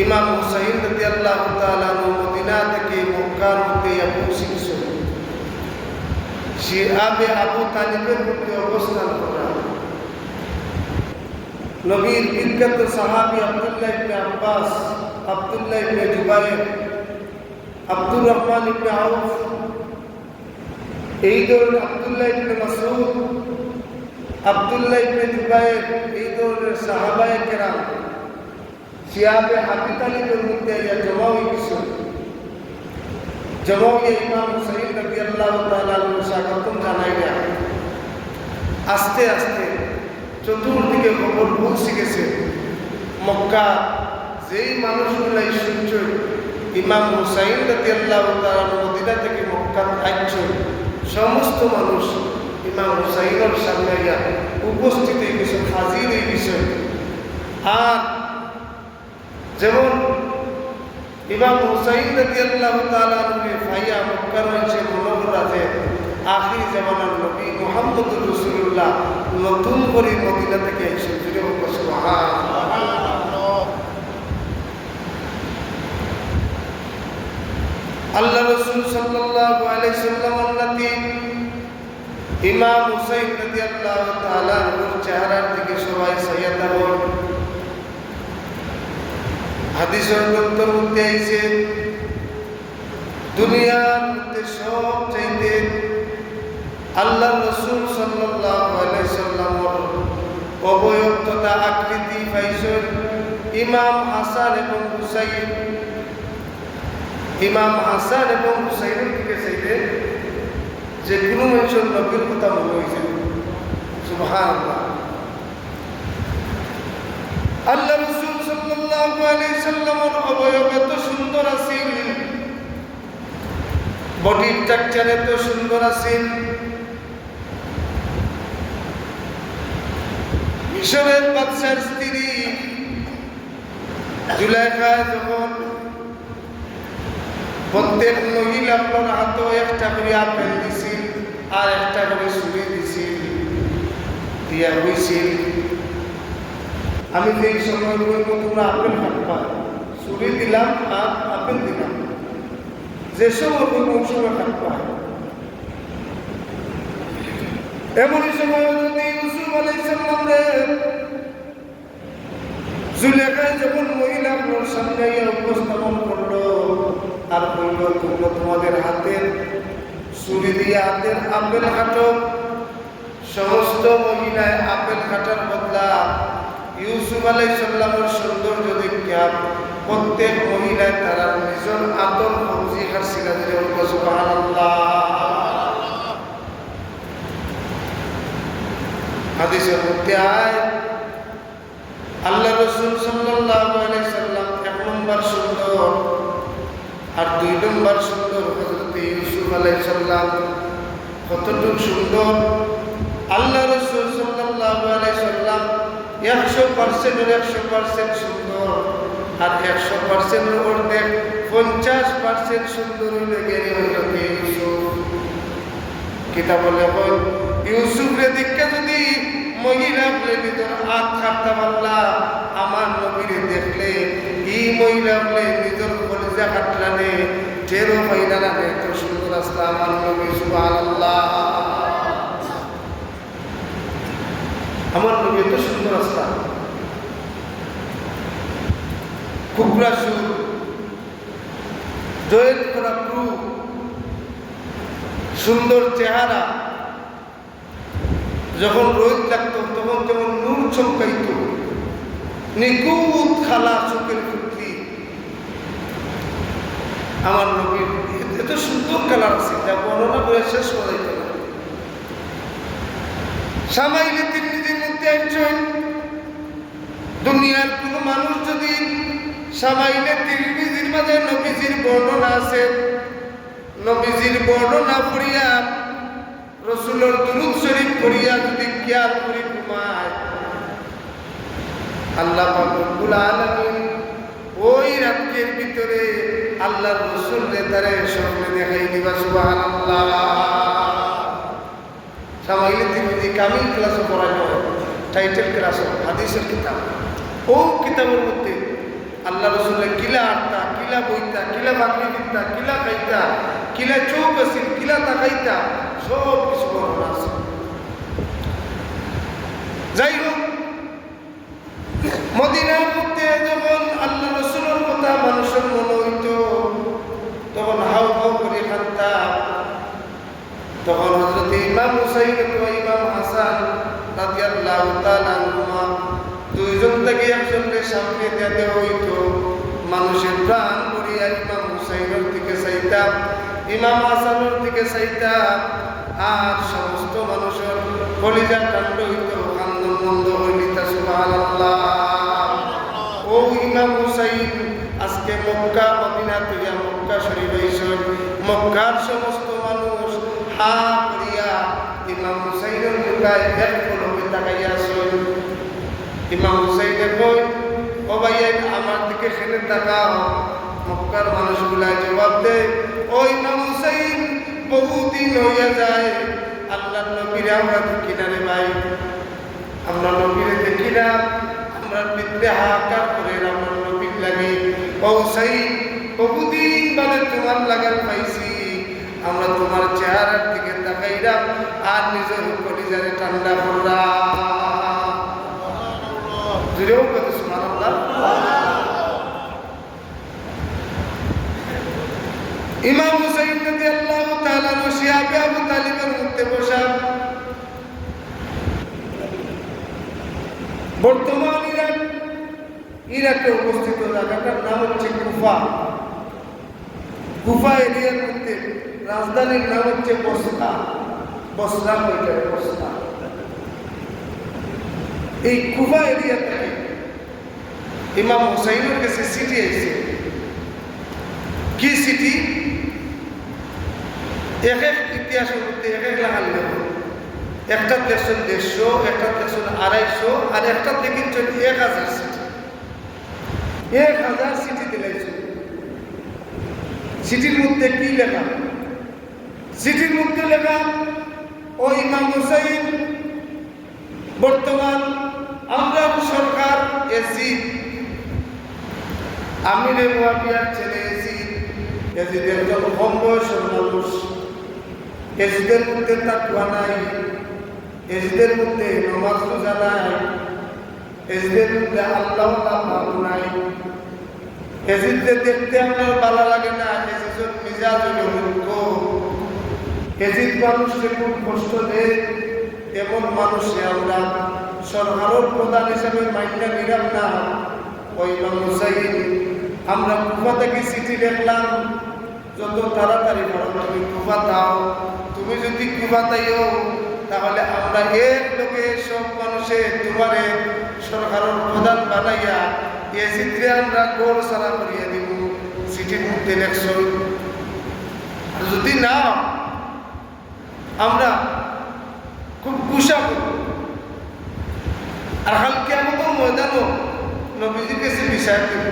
ইমাম হুসাইন রাদিয়াল্লাহু তাআলা মদিনা থেকে মক্কার মধ্যে পৌঁছেছিল। সে আবু তালিবের মধ্যে অবস্থান করা। নবীর বিখ্যাত সাহাবী আব্দুল্লাহ ইবনে আব্বাস, আব্দুল্লাহ ইবনে জুবাইর, আব্দুর রহমান ইবনে আউফ, এই ধরনের আব্দুল্লাহ ইবনে মাসউদ, আব্দুল্লাহ ইবনে জুবাইর, এই ধরনের সাহাবায়ে কেরাম সিয়াবে আবু তালিবের মধ্যে জমা হয়ে গেছিল। জমা হয়ে ইমাম হুসাইন রাদিয়াল্লাহু তাআলা স্বাগতম জানাই না। আস্তে আস্তে চতুর্দিকে খবর পৌঁছে গেছে। মক্কা যেই মানুষগুলাই শুনছে ইমাম হুসাইন রাদিয়াল্লাহু তাআলা মদিনা থেকে মক্কা আসছে, সমস্ত মানুষ ইমাম হুসাইনের সামনে উপস্থিত হয়ে গেছে, হাজির হয়ে গেছে। আর যেমন ইমাম হুসাইন রাদিয়াল্লাহু তাআলা ভাইয়া মক্কার রয়েছে মনোহর আছে আখির জামানার নবী মুহাম্মদুর রাসূলুল্লাহ নতুন করে মদিনা থেকে এসে ফিরে সুবহানাল্লাহ। আল্লাহ রাসূল সাল্লাল্লাহু আলাইহি সাল্লামের নাতি ইমাম হুসাইন রাদিয়াল্লাহু তাআলা চেহারার দিকে সবাই সাইয়াদা বল হাদিসের গ্রন্থের মধ্যে আইছে দুনিয়ার মধ্যে সবচাইতে আল্লাহ রাসূল সাল্লাল্লাহু আলাইহি সাল্লামের অবয়ব তথা আকৃতি পাইছেন ইমাম হাসান এবং হুসাইন। ইমাম হাসান এবং হুসাইনের দিকে চাইতে যে কোনো মানুষের নবীর কথা মনে হয়েছে সুবহানাল্লাহ। আল্লাহ রাসূল সাল্লাল্লাহু আলাইহি সাল্লামের অবয়ব এত সুন্দর আছিল, বডি স্ট্রাকচার এত সুন্দর আছিল, মিশরের বাদশার স্ত্রী জুলাইখা যখন প্রত্যেক মহিলা আপনার হাতে একটা করে আপেল দিছিল আর একটা করে ছুরি দিছিল, দিয়া হয়েছিল আমি যেই সময় বলবো তোমরা আপেল খাবা, ছুরি দিলাম আর আপেল দিলাম, যে সময় বলবো ওই সময় খাবা। এমনই সময় যদি ইউসুফ আলাইহিস সালাম জুলেখা যখন মহিলা আপনার সামনে উপস্থাপন করলো আর বলল তোমরা তোমাদের হাতের ছুরি দিয়ে হাতের আপেল কাটো, সমস্ত মহিলায় আপেল কাটার বদলা ইউসুফ আলাইহিস সালামের সৌন্দর্য দেখিয়া প্রত্যেক মহিলায় তারা নিজের আতর সবজি খাচ্ছিল। সুবহানাল্লাহ। হাদিসের মধ্যে আয় আল্লাহ রাসূল সাল্লাল্লাহু আলাইহি সাল্লাম এক নম্বর সুন্দর আর দুই নম্বর সুন্দর হযরত ইউসুফ আলাইহিস সালাম। কতটুকু সুন্দর আল্লাহ রাসূল সাল্লাল্লাহু আলাইহি সাল্লাম 100% সুন্দর আর 100% অর্ধেক 50% সুন্দর হইলে গেলে হযরত ইউসুফ। কিতাব লেখেন ইউসুফের দিকে যদি মহিলা বলে নিজের হাত কাটতে পারলা আমার নবীরে দেখলে এই মহিলা বলে নিজের কলিজা কাটলানে টেরো মহিলা না এত সুন্দর আসলা আমার নবী। সুবহানাল্লাহ। আমার নবী এত সুন্দর আসলা, কুবরা সুর, জয়ের করা প্রু, সুন্দর চেহারা, যখন রোদ লাগতো তখন যেমন নূর চমকাইত, নিখুঁত খালা চোখের ফুটকি। আমার নবীর এত সুন্দর কালার আছে যা বর্ণনা করে শেষ করা যেত না। সামাইলে তিরমিজির মধ্যে একজন দুনিয়ার কোন মানুষ যদি সামাইলে তিরমিজির মাঝে নবীজির বর্ণনা আছে, নবীজির বর্ণনা পড়িয়া রসুলের দুরূদ শরীফ পড়িয়া যদি খেয়াল করি ঘুমায়, আল্লাহ পাক রব্বুল আলামিন ওই রাতের ভিতরে আল্লাহর রসুলের দ্বারা স্বপ্নে দেখাই দিবা। সুবহানাল্লাহ। সামাইলে তিরমিজি কামিল ক্লাসও পড়ানো হয়, টাইটেল ক্লাস হাদিসের কিতাব। ও কিতাবের মধ্যে আল্লাহ রসুলের কিলা আটটা, কিলা বইতা, কিলা বাকরি দিতা, কিলা খাইতা, কিলা চোখ আছিল, কিলা তাকাইতা, সব কিছু বর্ণনা আছে। যাই হোক, মদিনার মধ্যে যখন আল্লাহ রসুলের কথা মানুষের মনে হইত, তখন হাউ হাউ করে কাঁদতা। তখন হযরত ইমাম হুসাইন এবং ইমাম হাসান রাদিয়াল্লাহু তাআলা আনহুমা দুইজন থেকে একজনের সামনে দিতে হইত। মানুষের প্রাণ করিয়া ইমাম হুসাইনের দিকে চাইতা, ইমাম হাসানের দিকে চাইতা, আর সমস্ত মানুষের কলিজা কাণ্ড হইত, কান্দন বন্ধ হইলিতা। সুবহানাল্লাহ। ও ইমাম হুসাইন আজকে মক্কা মদিনা থেকে মক্কা শরীফ আইসন, মক্কার সমস্ত মানুষ হা করিয়া ইমাম হুসাইনের মুখায় এক পলকে তাকাইয়া আসেন। ইমাম হুসাইনের কই, ও ভাইয়া আমার দিকে ফেলে তাকাও। মক্কার মানুষগুলা জবাব দেয়, ও ইমাম হুসাইন বহুদিন হইয়া যায় আল্লাহর নবীরে আমরা দেখি না রে ভাই, আমরা নবীরে দেখি না, আমরা পিতরে হাহাকার করে আমার নবীর লাগে। ও হুসাইন বহুদিন বাদে তোমার লাগার পাইছি, আমরা তোমার চেহারার দিকে তাকাইলাম আর নিজের কলিজারে ঠান্ডা করলাম। জুড়েও কত সুবহানাল্লাহ। ইমাম হুসাইন রাদিয়াল্লাহু তাআলা শিয়াবে আবু তালিবের মধ্যে বসা। বর্তমান ইরাকে অবস্থিত জায়গাটার নাম হচ্ছে কুফা। কুফা এরিয়ার মধ্যে রাজধানীর নাম হচ্ছে বসরা। বসরা ওইটার বসরা। এই কুফা এরিয়া থেকে ইমাম হুসাইনের কাছে চিঠি এসেছে। কি চিঠি? এক এক ইতিহাসের মধ্যে এক এক লাগাল নেব। একটা দেখছেন 150, একটা দেখছেন 250, আর একটা দেখিছেন 1000 চিঠি। 1000 চিঠি দিলাইছে। চিঠির মধ্যে কি লেখা? চিঠির মধ্যে লেখা, ও ইমাম হুসাইন, বর্তমান আমরা সরকার এজিদ, আমিরে মুয়াবিয়ার ছেলে এজিদ, এজিদের একজন কম বয়সের মানুষ। এজিদের মধ্যে তাকওয়া নাই, এজিদের মধ্যে নামাজ রোজা নাই, এজিদের মধ্যে আল্লাহ ভাব নাই, এজিদদের দেখতে আমার ভালো লাগে না, এজিদের মিজাজ হইল। এজিদ মানুষকে খুব কষ্ট দেয়, এমন মানুষে আমরা সরকারের প্রধান হিসেবে মাইন্ডা নিলাম না। ওই ইমাম হুসাইন, আমরা কুফা থেকে চিঠি লিখলাম, যত তাড়াতাড়ি পারো তুমি কুফা দাও। তুমি যদি কুফা তাইও তাহলে আমরা এক লোকে সব মানুষে তোমারে সরকারের প্রধান বানাইয়া এজিদরে আমরা গোল সারা করিয়া দিব। চিঠির মধ্যে লেখছ, যদি না আমরা খুব গুসা করব। আর হালকে আমাদের ময়দানও নবীজির কাছে বিচার দেব।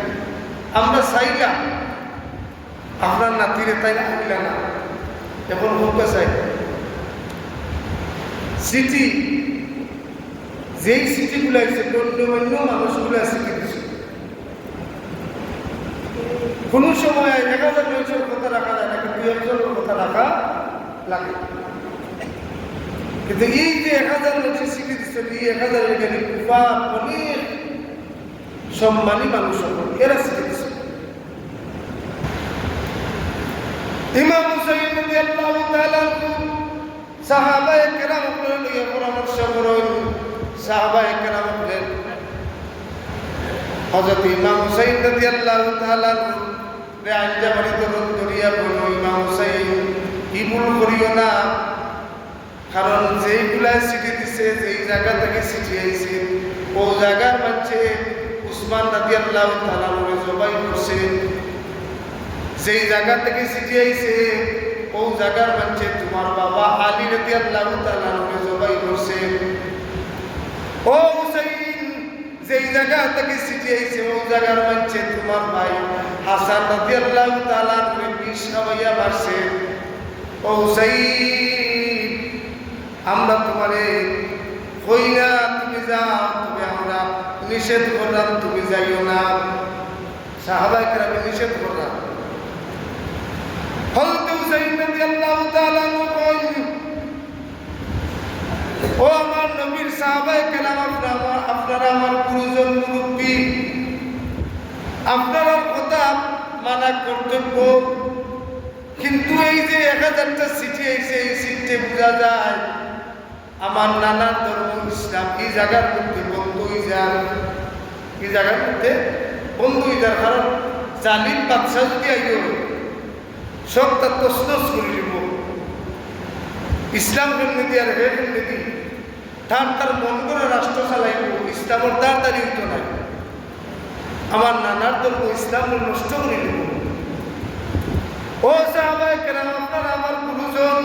আমরা চাইলাম আপনার নাতিরে তাই আনলা না, এখন হোক চাই চিঠি। যেই চিঠিগুলো আছে গণ্যমান্য মানুষগুলো চিঠি দিচ্ছে। কোনো সময় 1000 কথা রাখা যায় না, কিন্তু 2-1 কথা রাখা লাগে। কিন্তু এই যে 1000 মানুষের চিঠি দিচ্ছে, এই 1000 এখানে কুফা অনেক সম্মানী মানুষ এরা চিঠি দিচ্ছে। ইমাম হুসাইন রাদিয়াল্লাহু তাআলা সাহাবায়ে কেরাম নিয়ে পরামর্শ করেন। সাহাবায়ে কেরাম বলেন, হযরত ইমাম হুসাইন রাদিয়াল্লাহু তাআলা রে আঞ্জা বাড়ি দরিয়া বলল, ইমাম হুসাইন কি ভুল করিও না, কারণ যেইগুলা চিঠি দিছে, যেই জায়গা থেকে চিঠি আইছে, ও জায়গার মাঝে উসমান রাদিয়াল্লাহু তাআলা জবাই করছে। যেই জায়গা থেকে চিঠি আইছে ও জায়গার মাঝে তোমার বাবা আলী রাদিয়াল্লাহু তাআলা জবাই করছে। ও হুসাইন, যেই জায়গা থেকে চিঠি আইছে ও জায়গার মাঝে তোমার ভাই হাসান রাদিয়াল্লাহু তাআলা বিষ খাওয়াইয়া মারছে। ও হুসাইন, আমরা তোমারে কই না তুমি যাও, তবে আমরা নিষেধ করলাম তুমি যাইও না। সাহাবায়ে কেরাম নিষেধ করলেন। হযরত হুসাইন রাদিয়াল্লাহু তাআলা আনহু কইলেন, ও আমার নবীর সাহাবায়ে কেরাম, আপনারা আমার গুরুজন মুরব্বী, আপনার কথা মানা কর্তব্য, কিন্তু এই যে 1000টা চিঠি এসে এই চিঠিতে বোঝা যায় আমার নানার ধর্ম ইসলাম এই জায়গার মধ্যে বন্ধ হয়ে যায়, এই জায়গার মধ্যে বন্ধ হয়ে যার কারণ জালিম বাদশা যদি আইও সব তার তসনস করে দিব, ইসলাম কেমনি দিয়ে আর হে কেমনি দি তার মন করে রাষ্ট্র চালাইব, ইসলামের দাঁড় হইতো নাই, আমার নানার ধর্ম ইসলাম নষ্ট করে দিব। ও সাহাবায়ে কেরাম, আপনারা আমার গুরুজন,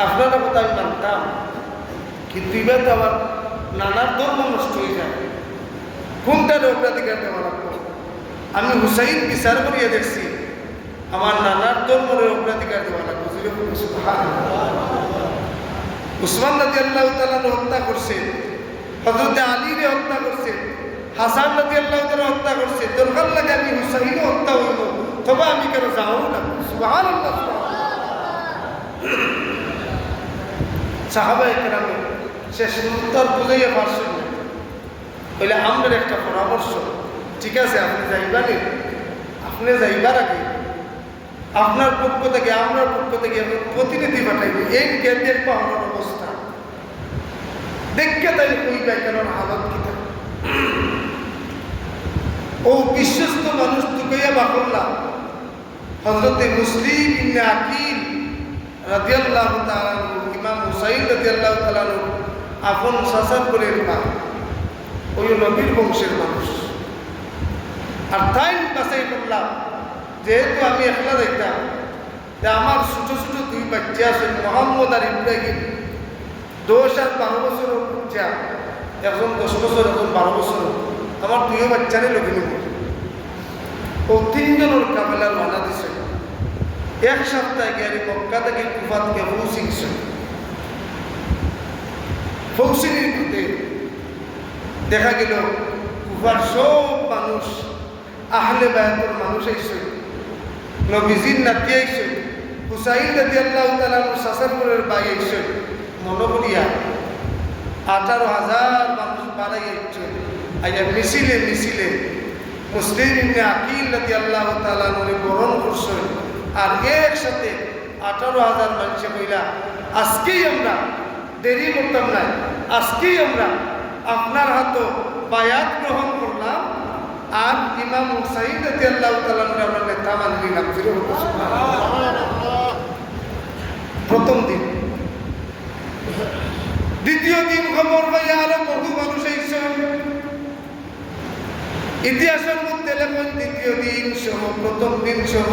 আপনারা কথা আমি মানতাম, কিন্তু এবার তো আমার নানার ধর্ম নষ্ট হয়ে যায়, কোনটার অগ্রাধিকার দেওয়া লাগবে? আমি হুসাইন বিচার করিয়ে দেখছি আমার নানার ধর্মের অগ্রাধিকার দেওয়া লাগবে। উসমান রাদিয়াল্লাহু তাআলা হত্যা করছে, হযরত আলীরে হত্যা করছে, হাসান রাদিয়াল্লাহু তাআলা হত্যা করছে, দরকার লাগে আমি হুসাইনও হত্যা হইব, তবে আমি কেন যাও না? সুবহানাল্লাহ। সাহাবায়ে কেরাম শেষ উত্তর বুঝাইয়া পারছেন না, বলে আমাদের একটা পরামর্শ, ঠিক আছে আপনি যাইবানি, আপনি যাইবার আগে আপনার পক্ষ থেকে আমার পক্ষ থেকে প্রতিনিধি পাঠাইবে, এই কেন্দ্রের পাওয়ার অবস্থা দেখে তাই কইবা কেন হালত কিতা ও বিশ্বস্ত মানুষ তুকাইয়া বাকল্লা হযরত মুসলিম ইবনে আকিল রাদিয়াল্লাহু তাআলা ইমাম হুসাইন রাদিয়াল্লাহু তাআলা আপন শাসন করে পা ওই নবীর বংশের মানুষ, আর তাই বাসাই করলাম যেহেতু আমি একলা দেখতাম যে আমার ছোট ছোট দুই বাচ্চা আছেন মোহাম্মদ আর ইব্রাহিম, 10 আর 12 বছরের বাচ্চা, একজন 10 বছর একজন 12 বছর, আমার দুই বাচ্চারে লোকে নেব, ও 3 জনের কাফেলা রওনা দিছে, এক সপ্তাহে গিয়ে মক্কা থেকে কুফাতকে পৌঁছিছে। পৌঁছিনির মধ্যে দেখা গেল কুফার সব মানুষ আহলে বায়াতের মানুষ আইছে, নবীজির নাতি আইছে, হুসাইন রাদিয়াল্লাহু তাআলা শাসনপুরের বাই আইছে, মনোবরিয়া 18,000 মানুষ বাড়াই আইছে, আইয়া মিছিলে মিছিলে মুসলিম ইবনে আকিল রাদিয়াল্লাহু তাআলা বরণ করছে, আর একসাথে 18,000 মানুষে কইলা আজকেই আমরা দেরি করতাম না, আজকেই আমরা আপনার হাতে বায়াত গ্রহণ করলাম, আর ইমাম হুসাইন রাদিয়াল্লাহু তাআলা আমরা নেতা মানি নিলাম। প্রথম দিন। দ্বিতীয় দিন খবর পাই আরো বহু মানুষ আইছেন, ইতিহাসের মধ্যে লেখেন দ্বিতীয় দিন সহ প্রথম দিন সহ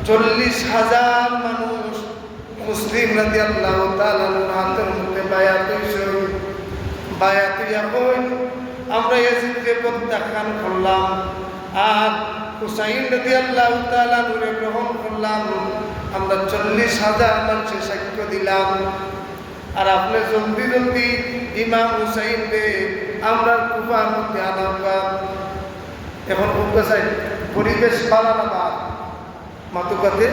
40,000 মানুষ মুসলিম রাদিয়াল্লাহু তাআলা হাতের মধ্যে বায়াত হইছে। বায়াত হইয়া কই আমরা ইয়াজিদকে প্রত্যাখ্যান করলাম, আর হুসাইন রাদিয়াল্লাহু তাআলা নূরে গ্রহণ করলাম, আমরা 40,000 মানুষের সাক্ষ্য দিলাম, আর আপনি জলদি জলদি ইমাম হুসাইন রে আমরা কুফার মধ্যে আনাবা। এখন বলতে চাই পরিবেশ পালা না বা মাতুকাতে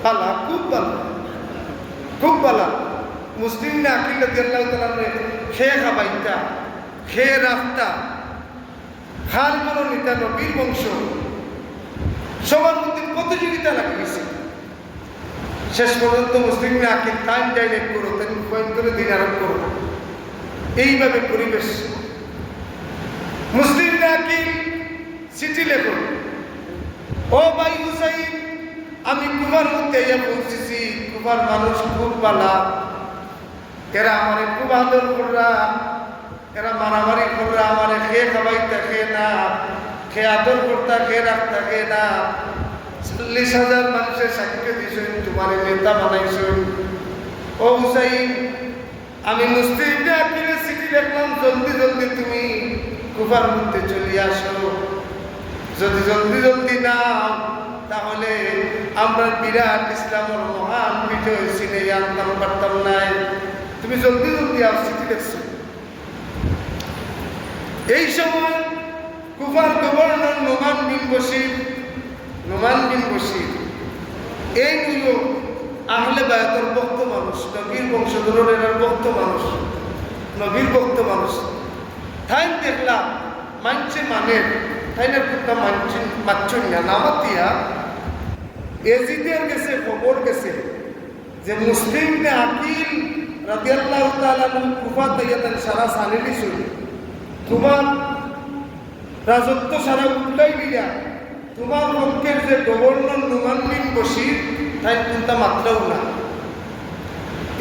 পালা, খুব ভালো, খুব ভালো। মুসলিম না আকিল রাদিয়াল্লাহু তাআলা খেয়ে খাবাইতা, খেয়ে রাখতা, খাল বড় নিতা, নবীর বংশ, সবার মধ্যে প্রতিযোগিতা লাগে গেছে। শেষ পর্যন্ত মুসলিম না আকিল টাইম ডাইরেক্ট করো, তেন পয়েন্ট করে দিন আরোপ করবো, এইভাবে পরিবেশ। মুসলিম না আকিল চিঠি লেখো, ও ভাই হুসাইন আমি কুফার মধ্যে ইয়া পৌঁছেছি, কুফার মানুষ খুব পালা, এরা আমার খুব আদর কররা, এরা মারামারি কররা, আমার খেয়ে খাবাইতা, খেয়ে না খেয়ে আদর করতা, খেয়ে রাখতা, খেয়ে না। 40,000 মানুষের সাক্ষী দিয়েছেন, তোমার নেতা বানাইছেন। ও হুসাইন আমি মুসলিম না আকিলের চিঠি লিখলাম, জলদি জলদি তুমি কুফার মধ্যে চলে আসো, যদি জলদি জলদি না তাহলে আমরা বিরাট ইসলামের মহান বিজয় চিনে আনতাম পারতাম নাই, তুমি জলদি জলদি আর চিঠি লিখছো। এই সময় কুফার গভর্নর নোমান বিন বশির এই নিয়েও আহলে বায়াতের ভক্ত মানুষ, নবীর বংশধরের ভক্ত মানুষ, নবীর ভক্ত মানুষ। তাই দেখলাম মানছে মানে তাইনের কথা মানছেন না নামাতিয়া এজিদের গেছে খবর গেছে যে মুসলিম নে আকিল রাদিয়াল্লাহু তাআলা কুফা তাইয়াতেন সারা সালিলি শুনি তোমার রাজত্ব সারা উল্টাই দিয়া তোমার পক্ষের যে গভর্নর নোমান বিন বশির তাই কোনটা মাত্রাও না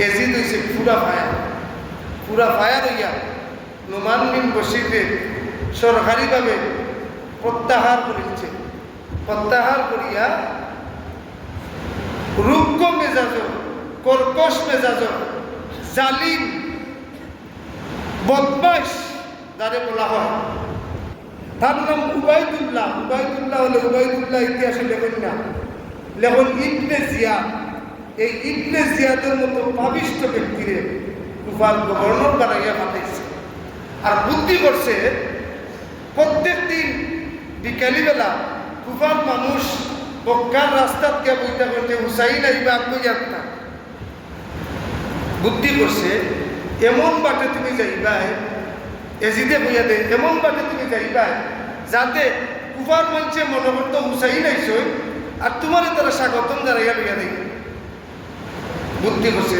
এজিদ হয়েছে পুরা ফায়ার হইয়া নোমান বিন বশিরকে সরকারিভাবে প্রত্যাহার করিয়া রুগ্ন মেজাজ, কর্কশ মেজাজ, জালিম, বদমাশ যারে বলা হয়, তার নাম উবাইদুল্লাহ হলে উবাইদুল্লাহ ইতিহাসে লেখেন না, লেখন ইবনে জিয়াদ। এই ইবনে জিয়াদের মতো পাবিষ্ট ব্যক্তিরে কুফার গভর্নর বানাইয়া পাঠাইছে। আর বুদ্ধি করছে প্রত্যেক দিন বিকালিবেলা কুফার মানুষ বক্কার রাস্তাত গিয়ে বইটা করছে হুসাইন আইবা আত্মযাত্রা। বুদ্ধি করছে এমন বাটে তুমি যাইবাই, এজিদে বইয়া দে এমন বাটে তুমি যাইবাই যাতে কুফার মঞ্চে মনে করতো হুসাইন আইসই আর তোমার তারা স্বাগতম জানাইয়া লইয়া দেয়। বুদ্ধি করছে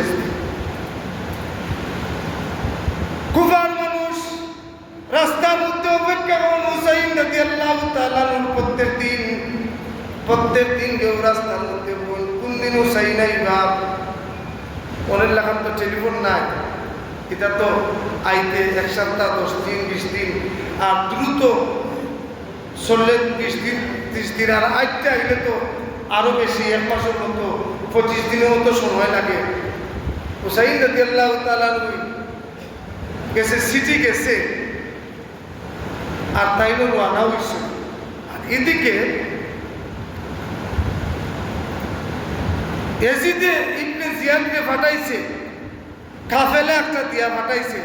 কুফার মানুষ রাস্তার মধ্যে অপেক্ষা করেন হুসাইন রাদিয়াল্লাহু তাআলা প্রত্যেক দিন কেউ রাস্তার মধ্যে কোন দিন হুসাইন আইবা। অনেক লাগান তো টেলিফোন নাই, এটা তো আইতে 1 সপ্তাহ 10 দিন 20 দিন, আর দ্রুত চললে 20 দিন 30 দিন, আর আইতে আইলে তো আরো বেশি 1 মাসের মতো 25 দিনের মতো সময় লাগে। হুসাইন রাদিয়াল্লাহু তাআলা গেছে, সিটি গেছে, আর তাইলে রানা হইছে। আর এদিকে এজিদে ইবনে জিয়াদকে ফাটাইছে, কাফেলা একটা দিয়া ফাটাইছে।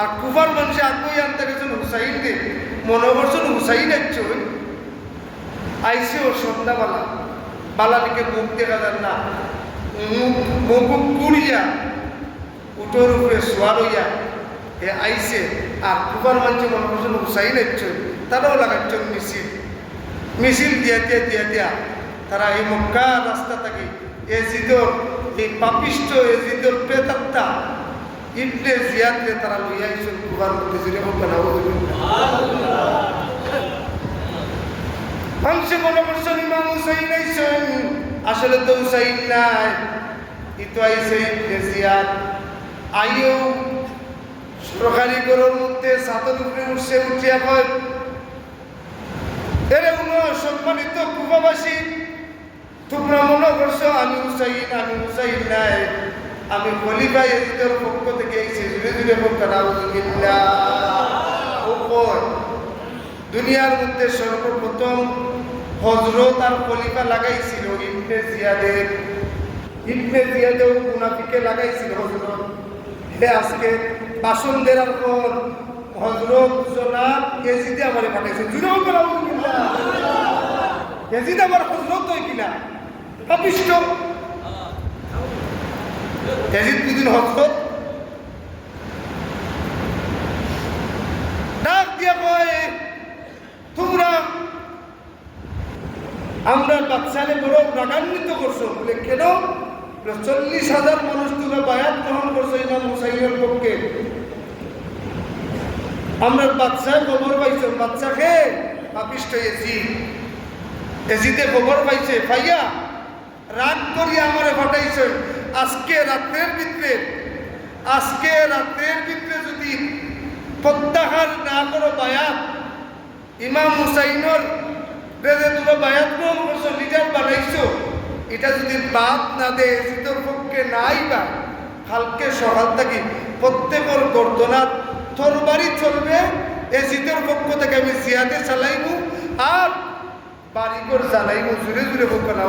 আর কুফার মানুষে আগ্রহী আনতে গেছেন হুসাইনকে, মনে করছেন হুসাইন আইসে ওর সন্ধ্যাবেলা বালাটিকে মুখ দেখা যান না, মুখ কুড়িয়া উটোর উপরে সোয়ার হইয়া এ আইসে। আর কুফার মানুষে মনে করছেন হুসাইন তারাও লাগাচ্ছেন মিছিল দিয়া তারা এই মক্কা রাস্তা থাকি এজিদর এই পাপিষ্ট এজিদর প্রেতাত্মা ইবনে জিয়াদকে তারা লইয়া আইসেন কুফার মধ্যে জুড়ে মানুষে মনে করছেন ইমাম হুসাইন আইসেন, আসলে তো হুসাইন নাই, ইতো আইসে ইবনে জিয়াদ। আইও সরকারি ঘরের মধ্যে ছাদের উপরে উঠিয়া কয়, এরে সম্মানিত কুফাবাসী, তোমরা মনে করছো আমি হুসাইন নাই, আমি খলিফা ইয়াজিদের পক্ষ থেকে আইছি। জুড়ে পক্ষ নাউযুবিল্লাহ। দুনিয়ার মধ্যে সর্বপ্রথম হযরত আর খলিফা লাগাইছিল ইবনে জিয়াদেও মুনাফিকে লাগাইছিল হযরত। আজকে বাসন দেওয়ার পর হযরত জনাব ইয়াজিদে আমারে পাঠাইছে। জুড়ে পক্ষ নাউযুবিল্লাহ। ইয়াজিদ আমার হযরত হয় কিনা পাপিষ্ট। ইয়াজিদ দুদিন হযরত ডাক দিয়া কয়, তোমরা আমরা বাচ্চারে বড় রাগান্বিত করছো। বলে কেন? 40,000 মানুষ তোমরা বায়াত গ্রহণ করছো ইমাম হুসাইনের পক্ষে। আমরা বাচ্চায় খবর পাইছো, বাচ্চাকে পাপিষ্ট এজিদে খবর পাইছে, ভাইয়া রাগ করিয়া আমারে পাঠাইছে। আজকে রাত্রের ভিতরে যদি প্রত্যাহার না করো বায়াত, ইমাম হুসাইনের বেদে তোমরা বায়াত গ্রহণ করছো, লিডার বানাইছো, এটা যদি বাদ না দেয় এজিদের পক্ষে নাই বা কালকে সকাল থাকি প্রত্যেকের গর্দনাথ তরবারি চলবে। এজিদের পক্ষ থেকে আমি জিয়াদে চালাইবো আর বাড়িঘর জ্বালাইবো। জুড়ে হোক না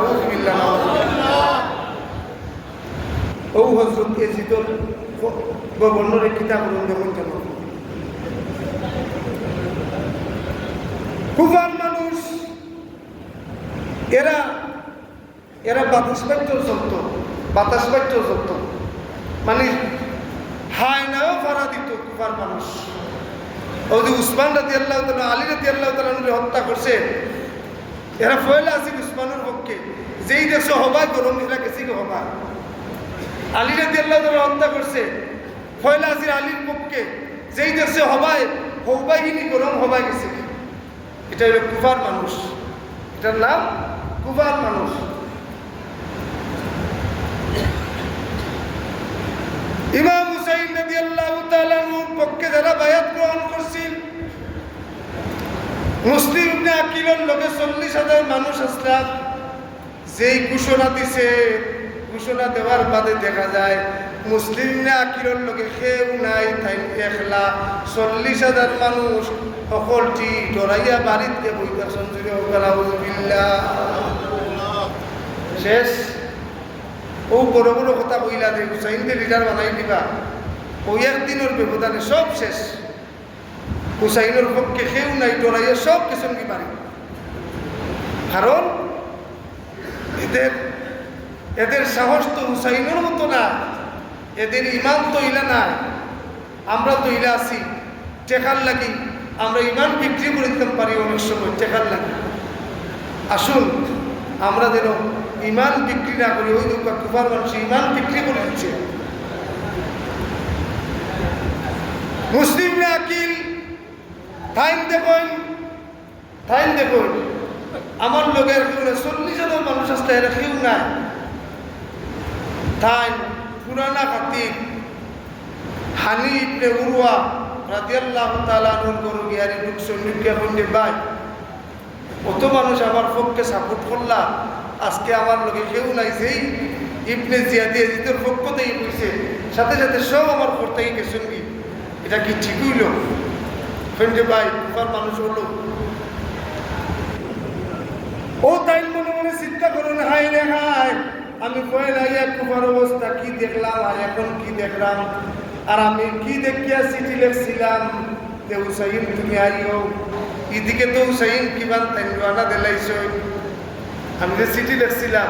ও হযরত এজিদের গভর্নরের কিতাব দেখুন কেন কুফার মানুষ এরা এরা বাতাস বাচ্য চলত মানে হায় নাও ভাড়া দিত কুফার মানুষ। ওই উসমান রাদিয়াল্লাহু তাআলা আলী রাদিয়াল্লাহু তাআলা হত্যা করছে, এরা ফয়লা আছে উসমানের পক্ষে, যেই দেশে হবাই গরম এরা গেছি হবা। আলী রাদিয়াল্লাহু তাআলা হত্যা করছে, ফয়লা আছে আলীর পক্ষে, যেই দেশে হবাই হবাইনি গরম হবাই গেছে। এটা হলো কুফার মানুষ, এটার নাম কুফার মানুষ। ইমাম হুসাইন রাদিয়াল্লাহু তাআলা এর পক্ষে যারা বায়াত গ্রহণ করছিল, মুসলিম ইবনে আকিলের লগে 40,000 মানুষ আসলাম। যেই ঘোষণা দিছে, ঘোষণা দেওয়ার বাদে দেখা যায় মুসলিম ইবনে আকিলের লগে কেউ নাই, তাই একলা 40,000 মানুষ সকলটি ডরাইয়া বাড়িতে বইতাছেন। জুড়ে আউযুবিল্লাহ। শেষ ও বড় বড় কথা বইলা দে হুসাইনকে লিডার বানাই দিবা, ওই একদিনের ব্যবধানে সব শেষ। হুসাইনের পক্ষে কেউ নাই, ডরাইয়া সব কিছু কি পারে। কারণ এদের সাহস তো হুসাইনের মতো না, এদের ইমান তো ইলা নাই। আমরা তো ইলা আছি টেকার লাগি, আমরা ইমান বিক্রি করে দিতে পারি অনেক সময় টেকার লাগি। আসুন আমরা যেন ইমান বিক্রি না করি। ওই কুফার মানুষ ইমান বিক্রি করে দিচ্ছে। মুসলিম আকিল থাইন দেখুন আমার লোকের 40,000 মানুষ আসলে এরা কেউ নাই। থাইন পুরানা খাতির হানি ইবনে উরওয়া রাদিয়াল্লাহু তাআলা আনহুর গরু গিয়ারি ঢুকছে নিকে বন্ধে ভাই, কত মানুষ আমার পক্ষে সাপোর্ট করলা, আজকে আমার লোকে কেউ নাই। যেই ইবনে জিয়াদ ইয়াজিদের পক্ষ থেকে কইছে, সাথে সাথে সব আমার পর থেকে গেছেন কি, এটা কি ঠিক হইল? ফেন্ডে ভাই কুফার মানুষ হলো। ও তাই মনে মনে চিন্তা করেন, হায় রে হায়, আমি পয়লা কুফার অবস্থা কি দেখলাম আর এখন কি দেখলাম। আর আমি কি দেখিয়া চিঠি লিখছিলাম যে হুসাইন তুমি আইও, এদিকে তো হুসাইন কিমান তাই রানা দিলাইছ। আমি যে চিঠি লিখছিলাম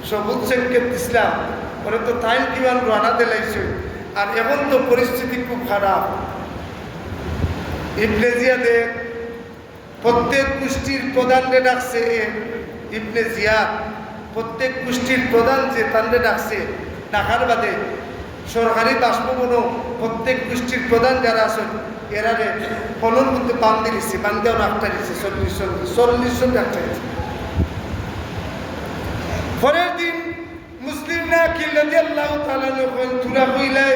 সবুজ সংকেত দিছিলাম, ওরা তো টাইম কিমান রানা দিলাইছ। আর এখন তো পরিস্থিতি খুব খারাপ। ইবনে জিয়াদে প্রত্যেক গোষ্ঠীর প্রধানরে ডাকছে, ইবনে জিয়াদ প্রত্যেক গোষ্ঠীর প্রধান যে তানরে ডাকছে, ডাকার বাদে সরকারি বাসভবনও প্রত্যেক গোষ্ঠীর প্রধান যারা আছেন এরারে ফলন মধ্যে বান্ধে দিচ্ছে, বান্ধেও ডাক্তার দিচ্ছে 40 জন ডাক্তার দিচ্ছে। পরের দিন মুসলিমরা রাদিয়াল্লাহু তাআলা যখন তুরা হইলে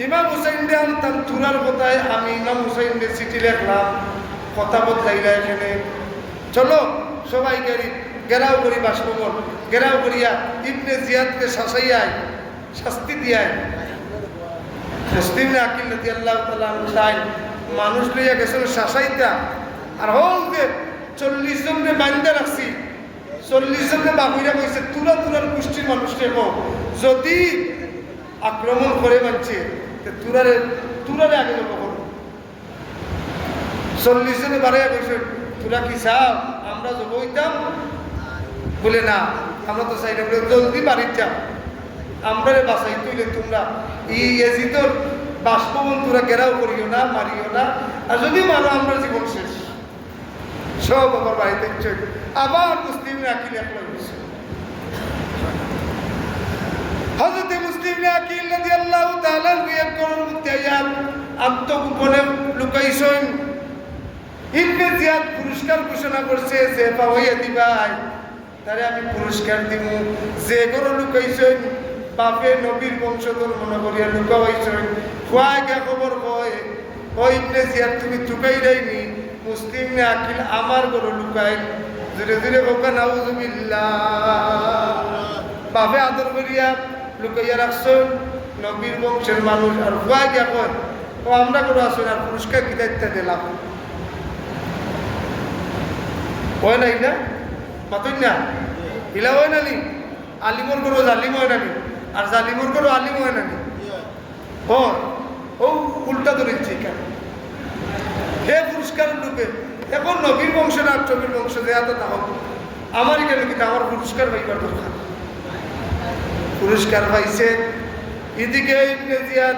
ইমাম হুসাইন রে আনতাম, তুরার কথায় আমি ইমাম হুসাইন রে চিঠি লিখলাম, কথা বদলাইলা এখানে চলো সবাই গেরাও করি বাসভবন, গেরাও করিয়া ইবনে জিয়াদকে শাসাইয়ায় শাস্তি দিয়ায়। মুসলিমরা আকিল রাদিয়াল্লাহু তাআলা তাই মানুষ লইয়া গেছিল শাসাইতা, আর হল যে 40 জনকে বান্ধে রাখছি, 40 জনকে বাবুইরা কইছে তুরার গোষ্ঠীর মানুষকে যদি আক্রমণ করে মানছে তুরারে আগে যাবো। 40 জনে বাড়াইয়া কইছে তোরা কি চাও আমরা যাব হইতাম? বলে না, আমরা তো চাই না, বলে জলদি বাড়ির যাও, আমরা বাসাই তৈলে তোমরা এই এজিদর বাসভবন তোরা ঘেরাও করিও না, মারিও না, আর যদি মারো আমরা জীবন শেষ। সব আমার বাড়িতে আবার মুসলিমরা আকিল একলা হয়েছে। হযরতে মুসলিমরা আকিল রাদিয়াল্লাহু তাআলা এক করোর মধ্যে আত্মগোপনে লুকাইছেন। ইবনে জিয়াদ পুরস্কার ঘোষণা করছে যে পাওয়াইয়া দিবাই তারে আমি পুরস্কার দিব। যে গরু লুকাইছেন বাপে নবীর বংশধর মনে করিয়া লুকাইছেন, খোয়া গিয়া খবর কয় ও ইবনে জিয়াদ তুমি লুকাই যাইনি, মুসলিম নে আকিল আমার গরু লুকাই। ধীরে ধীরে ওকা নাউজুবিল্লাহ, বাপে আদর করিয়া লুকাইয়া রাখছেন নবীর বংশের মানুষ। আর খোয়া গিয়া কয় ও আমরা গরু আসুন আর পুরস্কার কি দায়িত্ব দিলাম। হয় না এটা মাতই না, ইলা হয় না নি, আলিমর গরু জালিম হয় না নি, আর জালিমর গরু আলিম হয় না নি। ও উল্টা ধরেছি কেন? হে পুরস্কার ডুবে এখন নবীর বংশ না চবির বংশ দেয়া তো তাহলে আমার কেন কিন্তু আমার পুরস্কার পাইবার দরকার। পুরস্কার পাইছে, এদিকে ইবনে জিয়াদ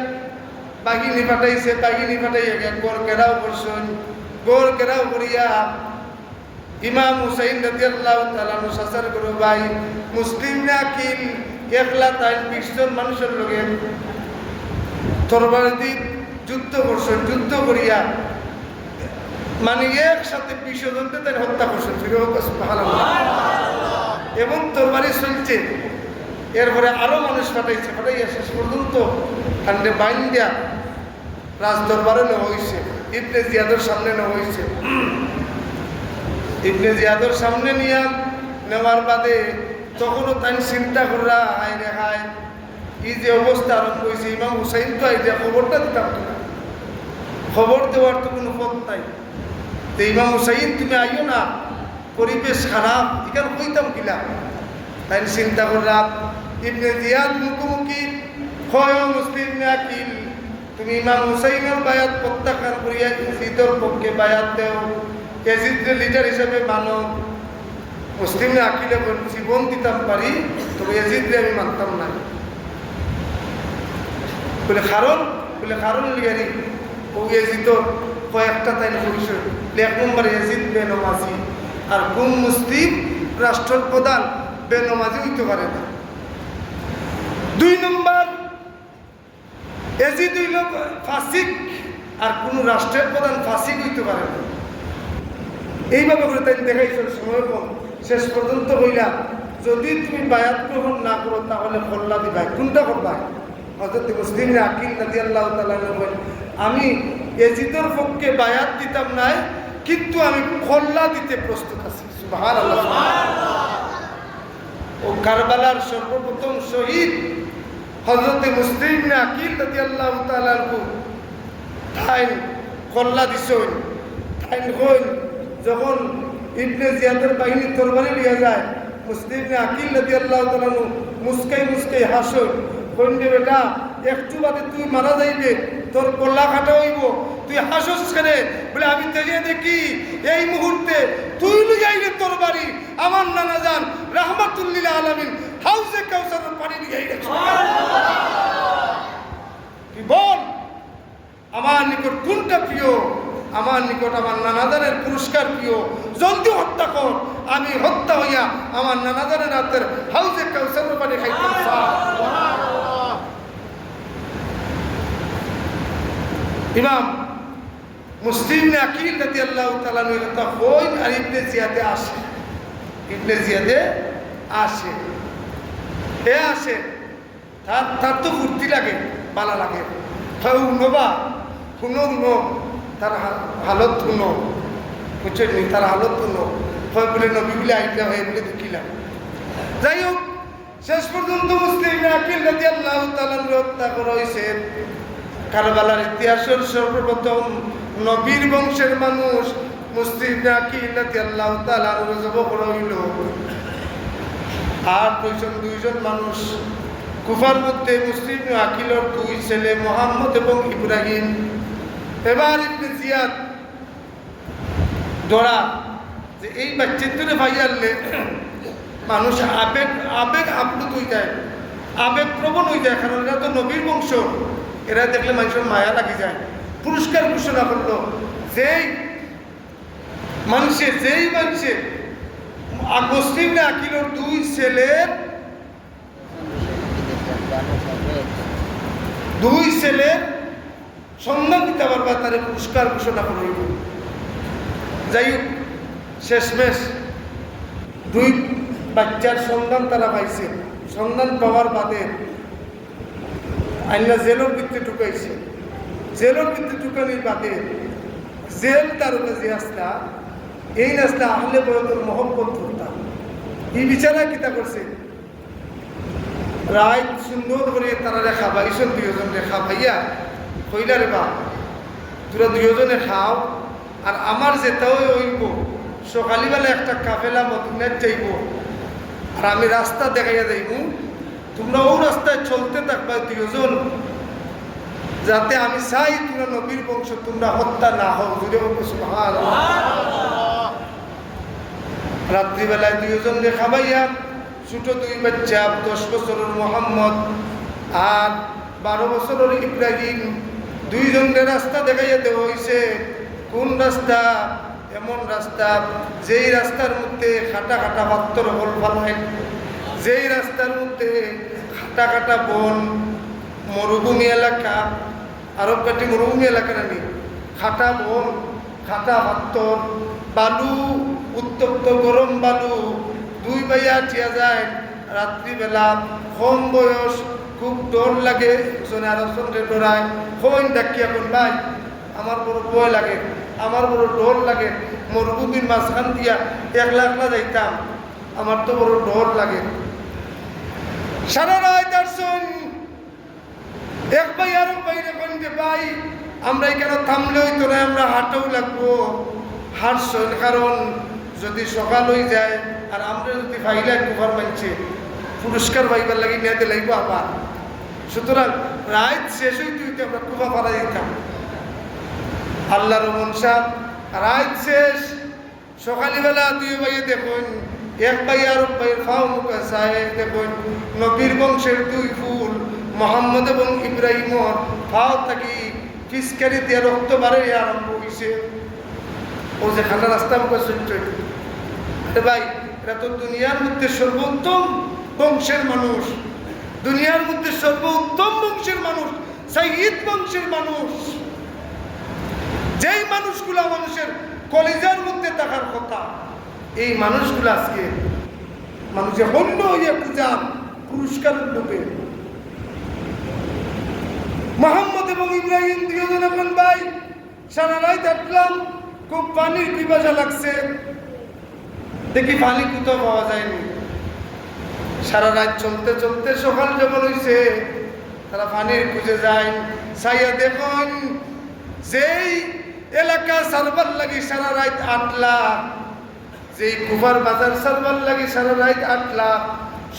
বাহিনী পাঠাইছে, বাহিনী পাঠাইয়া গড় ঘেরাও করছেন, গড় ঘেরাও করিয়া ইমাম হুসাইন রাদিয়াল্লাহু তাআলা সাসার করো ভাই মুসলিম না কিল একলা তাই 20 জন মানুষের লগে তরবারি দিয়ে যুদ্ধ করছেন, যুদ্ধ করিয়া মানে একসাথে 20 জনকে তাই হত্যা করছেন। এবং তরবারি চলছে, এরপরে আরো মানুষ পাঠাইছে, পাঠাইয়া শেষ পর্যন্ত কাণ্ডে বাইন দিয়া রাজ দরবারে নেওয়া হয়েছে, ইবনে জিয়াদের সামনে নেওয়া হয়েছে। ইবনে জিয়াদের সামনে নিয়ে নেওয়ার বাদে তখনও তাই চিন্তা করা হায় রে হায় এই যে অবস্থা আরম্ভ হয়েছে, ইমাম হুসাইন তো আইডিয়া খবরটা দিতাম তো, খবর দেওয়ার তো কোনো পথ নাই। তো ইমাম হুসাইন তুমি আইও না, পরিবেশ খারাপ, এখানে কইতাম কিলা। তাই চিন্তা করা ইবনে জিয়াদ মুখোমুখি হয় মুসলিম আকিল, তুমি ইমাম হুসাইনের বায়াত প্রত্যাখ্যান করিয়া ইয়াজিদের পক্ষে বায়াত দেও, ইয়াজিদের লিডার হিসেবে মানো। মুসলিম আকিলে জীবন দিতাম পারি, তবে ইয়াজিদরে আমি মানতাম না। বলে কারণ লিগারি ও ইয়াজিদর কয়েকটা তাই পরিচয়। 1 নম্বর ইয়াজিদ বেনমাজি, আর কোন মুসলিম রাষ্ট্রের প্রধান বেনমাজি হইতে পারে না। 2 নম্বর ইয়াজিদ হইল ফাসিক, আর কোন রাষ্ট্রের প্রধান ফাসিক হইতে পারে না। এইভাবে করে তাই দেখাইছে সময় কম। শেষ পর্যন্ত হইলা যদি তুমি বায়াত গ্রহণ না করো তাহলে খোল্লা দিবা। কোনটা করবা? হযরত মুসলিম আকিল রাদিয়াল্লাহু তাআলা বলেন আমি ইয়াজিদের পক্ষে বায়াত দিতাম না, কিন্তু আমি খোল্লা দিতে প্রস্তুত আছি। সুবহানাল্লাহ, সুবহানাল্লাহ। ও কারবালার সর্বপ্রথম শহীদ হযরত মুসলিম আকিল রাদিয়াল্লাহু তাআলা তাই খোল্লা দিছেন। তাই কইন যখন ইবনে জিয়াদের বাহিনী তরবারি নিয়ে যায়, মুসলিম আকিল রাদিয়াল্লাহু তাআলা মুস্কাই হাসেন, কইন বেটা একটু বাদে তুই মারা যাইবে, তোর কল্লা কাটা হইব, তুই হাসস করে বলে আমি তেলিয়ে দেখি এই মুহূর্তে তুই লিগাইলে তোর বাড়ি আমার নানা যান রাহমাতুল্লিল আলামিন হাউজে কাউসারের পানি লিগাই গেছে। তুই বল আমার নিকট কোনটা প্রিয়? আমার নিকট আমার নানাদানের পুরস্কার প্রিয়, জলদি হত্যা কর, আমি হত্যা হইয়া আমার নানাদানের হাতের হাউজে কাউসারের পানি খাইতাম। ইমাম মুসলিম আকিল রাদিয়াল্লাহু তাআলা কথা কইন, আর ইবনে জিয়াদে আসে, ইবনে জিয়াদে আসে, তার তো ফুর্তি লাগে, ভালো লাগে। নবা শুনো তার হালত শুনো, বুঝছেন নি? তার হালত শুনো হয় বলে নবী বলে আইটা হয় বলে দেখিলাম। যাই হোক, শেষ পর্যন্ত মুসলিম আকিল রাদিয়াল্লাহু তাআলা হত্যা করা হয়েছে। কারবালার ইতিহাসের সর্বপ্রথম নবীর বংশের মানুষ মুসলিম আকিল রাদিয়াল্লাহু তাআলা জব করা হইল। আর 2 জন মানুষ কুফার মধ্যে মুসলিম আকিলের 2 ছেলে মুহাম্মদ এবং ইব্রাহিম। এবার ইবনে জিয়াদ ধরা যে এই বাচ্চাদের ভাইয়ালে মানুষ আবেগ আপ্লুত হয়ে যায়, আবেগ প্রবণ হয়ে যায়, কারণ এরা তো নবীর বংশ, এরা দেখলে মানুষের মায়া লাগি যায়। পুরস্কার ঘোষণা করলো যেই মানুষে মুসলিম আকিলের 2 ছেলের সন্ধান দিতে পারবা, তারে পুরস্কার ঘোষণা করল। যাই হোক, শেষমেশ 2 বাচ্চার সন্ধান তারা পাইছে। সন্ধান পাওয়ার বাদে আইনা জেলের ভিতরে ঢুকাইছে। জেলের ভিতরে ঢুকানির বাদে জেল তার যে রাস্তা, এই রাস্তা আহলে বয়তের মহব্বত করতাম। এই বিচারা কিতা করছে, রায় সুন্দর করে তারা রেখা বাইছেন, 2 জন রেখা ভাইয়া কইলা রে বা তোরা 2 জনে খাও, আর আমার যেতেও হইব সকালবেলা একটা কাফেলা মদিনাত যাইব, আর আমি রাস্তা দেখাইয়া যাইব, তোমরা ও রাস্তায় চলতে থাকবা 2 জন, যাতে আমি চাই তোমরা নবীর বংশ তোমরা হত্যা না হও। সুবহানাল্লাহ। রাত্রিবেলায় দুইজনকে খাবাইয়া ছোট দুই বাচ্চা 10 বছরের মোহাম্মদ আর 12 বছরের ইব্রাহিম দুইজনকে রাস্তা দেখাইয়া দেওয়া হয়েছে। কোন রাস্তা? এমন রাস্তা যেই রাস্তার মধ্যে খাটা খাটা পাত্তর হল ফালায়, যেই রাস্তার মধ্যে খাটা খাটা বন, মরুভূমি এলাকা, আরব কাটি মরুভূমি এলাকা নানি, খাটা বন, খাটা পাত্তর, বালু, উত্তপ্ত গরম বালু, দুই ভাইয়া ঠিয়া যায় রাত্রিবেলা, কম বয়স, খুব ডর লাগে, একজনে আরেকজনকে ডরায়, কইন ডাকি এখন ভাই আমার বড় ভয় লাগে, আমার বড় ডর লাগে, মরুভূমির মাঝখান দিয়া একলা একলা যাইতাম, আমার তো বড় ডর লাগে। সারা রাত আসুন এক ভাই আর বাইরে কইতে ভাই আমরা এখানে থামলে হইতো না, আমরা হাঁটাও লাগবো, হাঁটছন কারণ যদি সকাল হয়ে যায় আর আমরা যদি ফাইলে কুফার মানছে পুরস্কার পাইবার লাগে নিয়ে লাগবো আবার, সুতরাং রাত শেষ হইতে হইতে আমরা কুফা পাড়া দিতাম। আল্লাহর মনসা রাত শেষ, সকালবেলা দুই ভাইয়ে দেখুন এক ভাই আর ভাইয়ের ফাও মুখে চায় দেখুন নবীর বংশের দুই ফুল মোহাম্মদ এবং ইব্রাহিমর ফাও থাকি ফিসকারি দিয়ে রক্ত বাড়ে আরম্ভ হয়েছে। ও যে খানা রাস্তা মুখে চলছে ভাই, এরা তো দুনিয়ার মধ্যে সর্বোত্তম বংশের মানুষ, দুনিয়ার মধ্যে সর্বোত্তম বংশের মানুষ, সাইয়্যিদ বংশের মানুষ, যেই মানুষগুলা মানুষের কলিজার মধ্যে থাকার কথা, এই মানুষগুলো আজকে মানুষে হন্য হইয়া পূজা পুরস্কারের লোকে। মোহাম্মদ এবং ইব্রাহিম দুজন এখন ভাই সারা রাত হাঁটলাম, খুব পানির পিপাসা লাগছে, দেখি পানি কোথাও পাওয়া যায়নি। সারা রাত চলতে চলতে সকাল যখন হয়েছে তারা পানির খুঁজে যায়, সাইয়া দেখুন যেই এলাকা সারবার লাগি সারা রাত আটলা, যেই কুফার বাজার সারবার লাগি সারা রাত আটলা,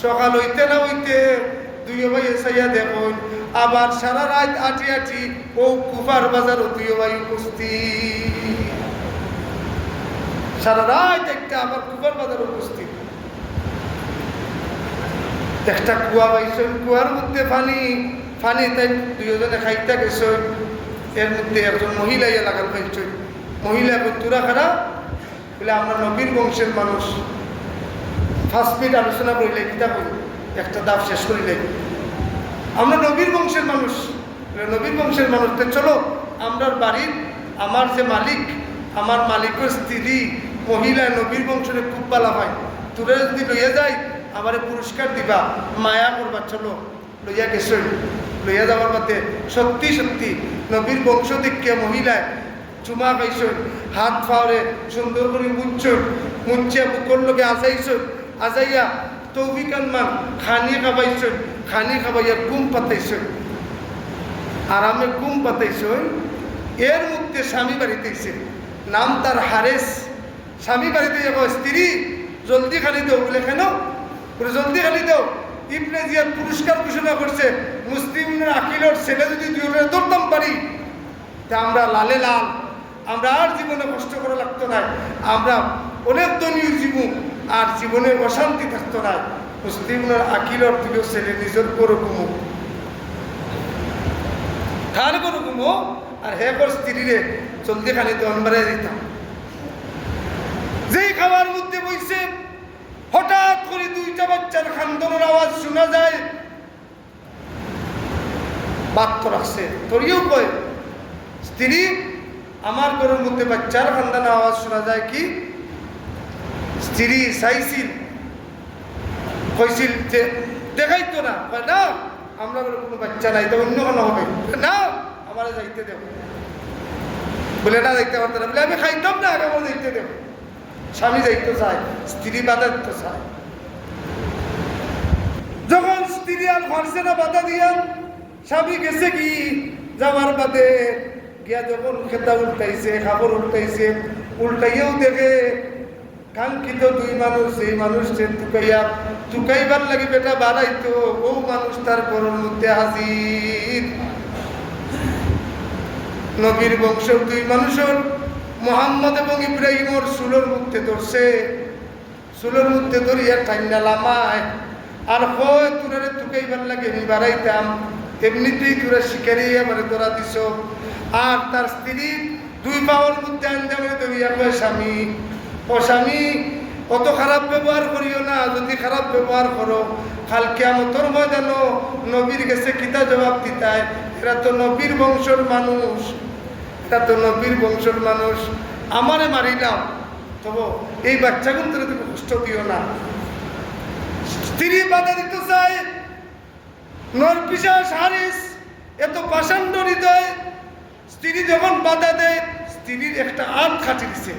সকাল হইতে না হইতে দুই ভাই সাইয়া দেখুন আবার সারা রাত আটি আটি ও কুফার বাজার দুই ভাই উপস্থিত, সারা রাত একটা আবার কুফার বাজার উপস্থিত। একটা কুয়া পাইছেন, কুয়ার মধ্যে পানি, পানি তাই দুজনে খাইতে গেছেন, এর মধ্যে একজন মহিলা ইয়া লাগাল পাইছেন, মহিলা বন্ধুরা খারাপ বলে আমরা নবীর বংশের মানুষ, 5 মিনিট আলোচনা করিলে কিতাব একটা দাব শেষ করিলে আমরা নবীর বংশের মানুষ, নবীর বংশের মানুষ, তো চলো আমরা বাড়ির আমার যে মালিক, আমার মালিকের স্ত্রী মহিলা নবীর বংশের খুব ভালো হয়, তোরা যদি লইয়া যায় আমার পুরস্কার দিবা, মায়া করবা, চলো লইয়া গেছেন। লইয়া যাওয়ার মধ্যে সত্যি সত্যি নবীর বংশ দেখিয়া মহিলায় চুমা পাইছেন, হাত ফাওরে সুন্দর করে মুচ্ছন, মুচ্ছিয়া বুকর লোকে আজাইছেন, আজাইয়া তৌফিকান মান খানি খাবাইছেন, খানি খাবাইয়া ঘুম পাতাইছেন, আরামে ঘুম পাতাইছেন। এর মধ্যে স্বামী বাড়িতেছে, নাম তার হারেস, স্বামী বাড়িতে যাব, স্ত্রী জলদি খালি দেও বলে, কেন বলে জলদি খালি দেও, ইবনে জিয়াদ পুরস্কার ঘোষণা করছে, মুসলিমের আকিলের ছেলে যদি দুজনে ধরতাম পারি তা আমরা লালে লাল, আমরা আর জীবনে কষ্ট করা লাগতো না, আমরা অনেক ধনীয় জীবন আর জীবনে অশান্তি থাকতো না। মুসলিমের আকিলের দুটো ছেলে নিজের করে ঘুমো, খান করে ঘুমো, আর হে কর স্ত্রীরে জলদি খালি দেওয়ান বাড়াই দিতাম। যেই খাবার মধ্যে বইছে হঠাৎ করে 2টা বাচ্চার খান্দনের আওয়াজ শোনা যায়, বাত্য রাখছে, তোরিও কয় স্ত্রী আমার ঘরের মধ্যে বাচ্চার খান্দানের আওয়াজ শোনা যায় কি? স্ত্রী চাইছিল, কইছিল যে দেখাইতো না, না আমরা কোনো বাচ্চা নাই, তো অন্য কোনো হবে না, আমার যাইতে দেব বলে, না দেখতে পারতো না বলে, আমি খাইতাম না, আমার দেখতে দেব। স্বামী যাইতে চায়, স্ত্রী বাধা দিতে চায়। যখন স্ত্রী আর পারছে না বাধা দিয়া, স্বামী গেছে কি যাওয়ার বাদে গিয়া যখন খেতা উল্টাইছে, খাবার উল্টাইছে, উল্টাইয়াও দেখে কাঙ্ক্ষিত 2 মানুষ, এই মানুষকে টুকাইবার লাগি বেটা বাড়াইতো, ও মানুষ তার ঘরের মধ্যে হাজির। নবীর বংশ 2 মানুষের মোহাম্মদ এবং ইব্রাহিমর চুলোর মধ্যে ধরছে, চুলের মধ্যে ধরিয়া ঠান্ডা লামায় আর হয় তোরে তুকাইবার লাগে আমি বাড়াইতাম, এমনিতেই তোরা শিকারিয়ে আমার তোরা দিস। আর তার স্ত্রী 2 পাওয়ার মধ্যে আঞ্জামে ধরিয়া কয়, স্বামী ও স্বামী অত খারাপ ব্যবহার করিও না, যদি খারাপ ব্যবহার করো কাল কিয়ামতের ময়দানে নবীর কাছে কিতা জবাব দিতায়? এরা তো নবীর বংশের মানুষ, এরা তো নবীর বংশের মানুষ, আমারে মারিলাম, তবু এই বাচ্চাগুলো তুমি কষ্ট দিও না। স্ত্রী বাধা দিতে চায়, নরপিশাচ হারিস এত পাষাণ্ড হৃদয়, স্ত্রী যখন বাধা দেয় স্ত্রীর একটা আট খাটি দিছে,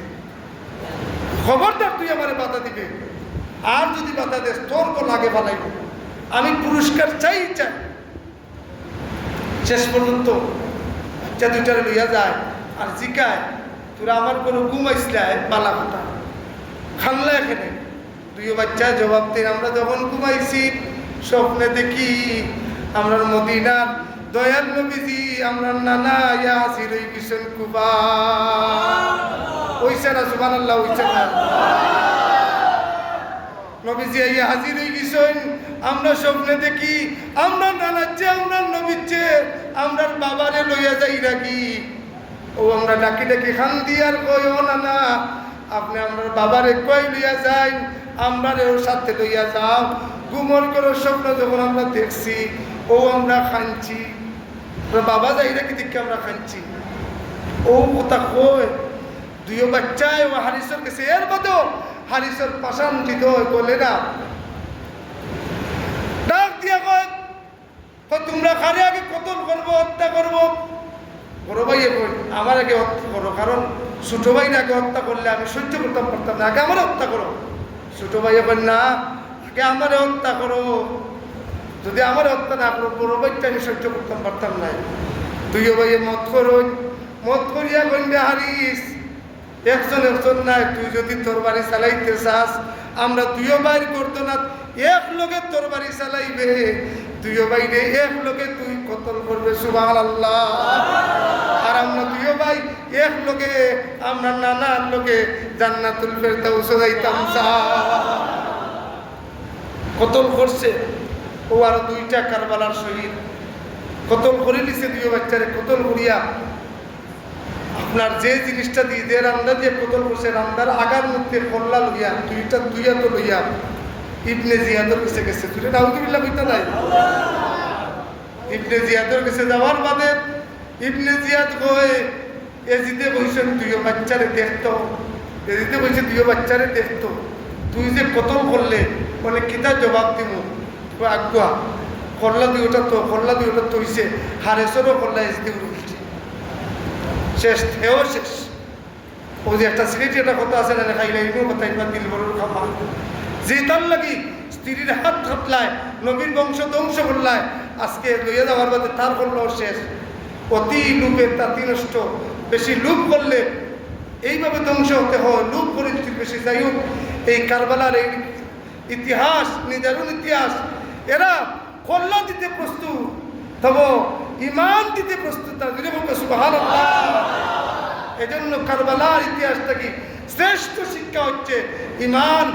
খবরদার তুই আমারে বাধা দিবে, আর যদি বাধা দেস তোর তো লাগে বানাইব, আমি পুরস্কার চাই। শেষ পর্যন্ত বাচ্চা দুইটারে লইয়া যায় আর জিকায়, তোরা আমার কোনো ঘুমাইছিলায় পালা কথা খানলা এখানে। 2 বাচ্চা জবাব দিন, আমরা যখন ঘুমাইছি স্বপ্নে দেখি আমরা মদিনার দয়াল নবীজি আমরা নানা ইয়াসির ওই কিশোর কুবা ওইছে না, সুবহানাল্লাহ, ওইছে না, নবীজি আইয়া হাজির হয়ে গেছেন। আমরা স্বপ্নে দেখি আমরা নানার চেয়ে আমরা নবীর চেয়ে আমরা বাবারে লইয়া যাই নাকি, ও আমরা ডাকি ডাকি খান দিয়ার কই, ও নানা আপনি আমরা বাবারে কই লইয়া যাই, আমরা ওর সাথে লইয়া যাও। ঘুমর করো স্বপ্ন যখন আমরা দেখছি, ও আমরা খানছি, বাবা যাই নাকি দেখি আমরা খানছি, ও কথা কই। 2 বাচ্চায় ও হারিসর গেছে, এর মতো হারিসর পাশান হৃদয় বলে না, ডাক দিয়া কয় তোমরা কারে আগে কতল করবো, হত্যা করবো? বড় ভাইয়ে কই আমার আগে হত্যা করো, কারণ ছোট ভাইকে আগে হত্যা করলে আমি সহ্য করতাম পারতাম না, আগে আমার হত্যা করো। ছোট ভাইয়ে কই না, আগে আমারে হত্যা করো, যদি আমার হত্যা না করো বড় ভাইটা আমি সহ্য করতাম পারতাম না। 2 ভাইয়ে মত করো, মত করিয়া কইবে হারিস একজন নাই, তুই যদি তোর বাড়ি চালাইতে চাস আমরা 2 ভাই করতো না, এক লোকে তোর বাড়ি চালাইবে, 2 ভাইরে এক লোকে তুই কতল করবে, সুবহানাল্লাহ। আর আমরা 2 ভাই এক লোকে আমরা নানার লোকে জান্নাতুল ফেরদাউস যাইতাম। কতল করছে ও, আর 2টা কারবালার শহীদ কতল করে নিছে। 2 বাচ্চারে কতল করিয়া আপনার যে জিনিসটা দিয়ে যে রান্দা দিয়ে কতল করছে, রান্দার আগার মধ্যে কল্লা লইয়া দুইয়া তো লইয়া ইবনে জিয়াদর কাছে গেছে। তুই নাউযুবিল্লাহ কইতা নাই? ইবনে জিয়াদর কাছে যাওয়ার বাদে ইবনে জিয়াদ কয় এজিদে বইছেন 2 বাচ্চারে দেখতো, এজিদে বইছে 2 বাচ্চারে দেখতো, তুই যে কতল করলে বলে কিতা জবাব দিব? আগুয়া কল্লা 2টা তো, কল্লা 2টা তৈছে, হারেসরও কল্লা এজিদে উঠছে, শেষ থেও শেষ। ও যে একটা সিলেটি একটা কথা আছে না, খাইলে এগুলো কথা একবার দিল বড় খামা, যে তার লাগি স্ত্রীর হাত থাপলায় নবীর বংশ ধ্বংস করলায়, আজকে লইয়া যাওয়ার বাদে তার করলেও শেষ। অতি লোভে তাতি নষ্ট, বেশি লোভ করলে এইভাবে ধ্বংস হতে হয়, লোভ পরিস্থিতি বেশি। যাই হোক, এই কারবালার এই ইতিহাস নিদারুণ ইতিহাস, এরা কল্লা দিতে প্রস্তুত, তবে ইমান দিতে প্রস্তুত না, যদি বলবে সুবহানাল্লাহ। এজন্য কারবালার ইতিহাসটা কি শ্রেষ্ঠ শিক্ষা হচ্ছে ইমান।